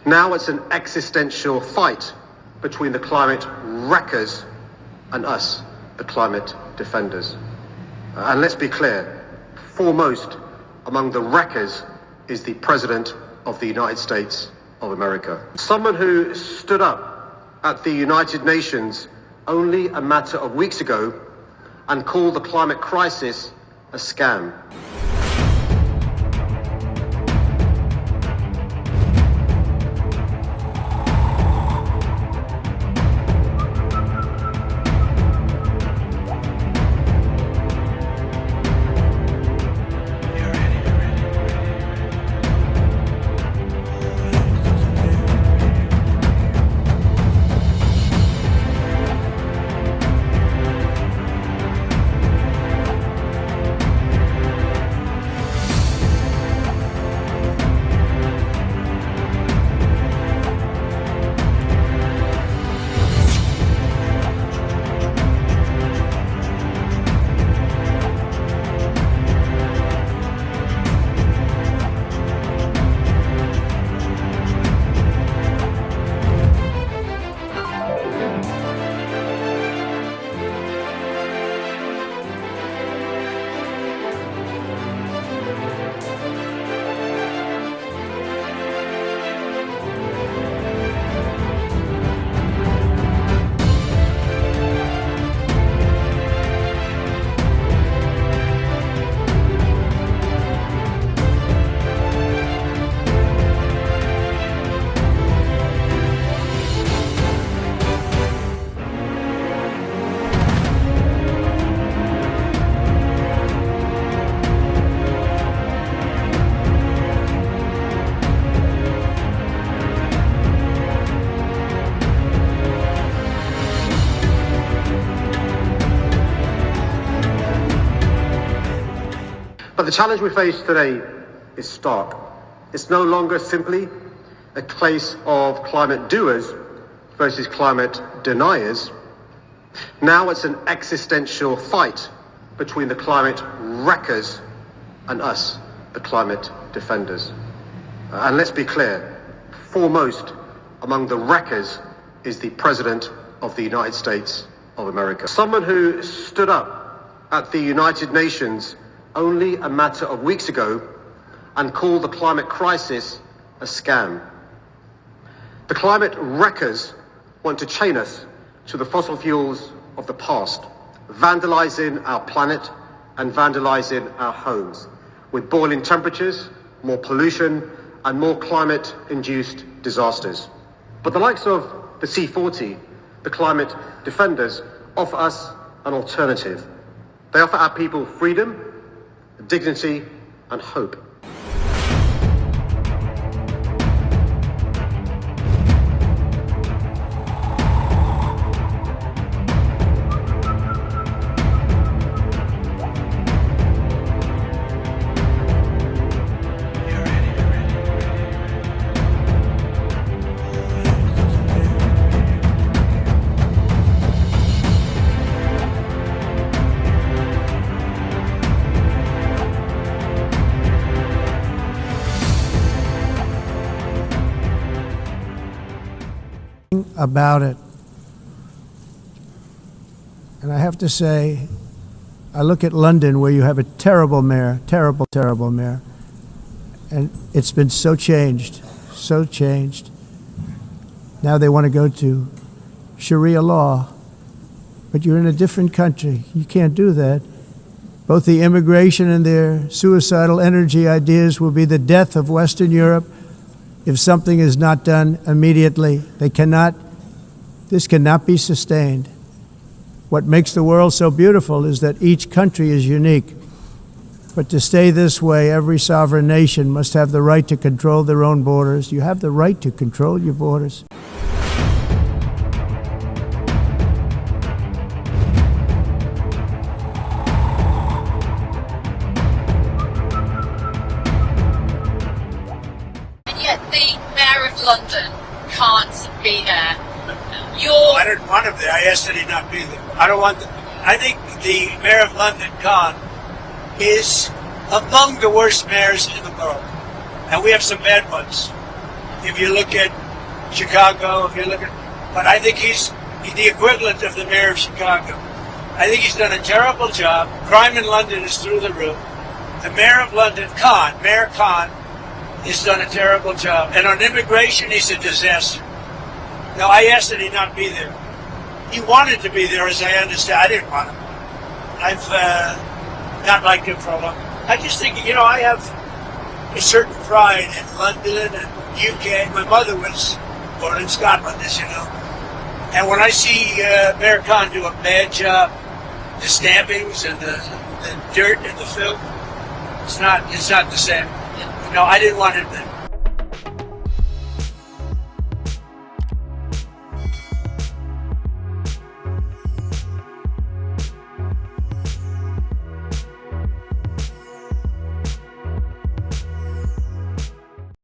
Now it's an existential fight between the climate wreckers and us, the climate defenders. And let's be clear, foremost among the wreckers is the President of the United States of America. Someone who stood up at the United Nations only a matter of weeks ago and called the climate crisis a scam. But the challenge we face today is stark. It's no longer simply a case of climate doers versus climate deniers. Now it's an existential fight between the climate wreckers and us, the climate defenders. And let's be clear, foremost among the wreckers is the President of the United States of America. Someone who stood up at the United Nations only a matter of weeks ago and called the climate crisis a scam. The climate wreckers want to chain us to the fossil fuels of the past, vandalizing our planet and vandalizing our homes with boiling temperatures, more pollution and more climate-induced disasters. But the likes of the C40, the climate defenders, offer us an alternative. They offer our people freedom, dignity and hope. About it. And I have to say, I look at London where you have a terrible mayor, terrible mayor, and it's been so changed. Now they want to go to Sharia law, but you're in a different country. You can't do that. Both the immigration and their suicidal energy ideas will be the death of Western Europe if something is not done immediately. This cannot be sustained. What makes the world so beautiful is that each country is unique. But to stay this way, every sovereign nation must have the right to control their own borders. You have the right to control your borders. And yet the Mayor of London can't be there. I didn't want him there. I asked that he not be there. I don't want I think the Mayor of London, Khan, is among the worst mayors in the world. And we have some bad ones. If you look at Chicago, but I think he's the equivalent of the mayor of Chicago. I think he's done a terrible job. Crime in London is through the roof. The mayor of London, Mayor Khan, has done a terrible job. And on immigration, he's a disaster. Now, I asked that he not be there. He wanted to be there, as I understand. I didn't want him. I've not liked him for a long time. I just think, I have a certain pride in London and UK. My mother was born in Scotland, as you know. And when I see Mayor Khan do a bad job, the stabbings and the dirt and the filth, it's not the same. I didn't want him there.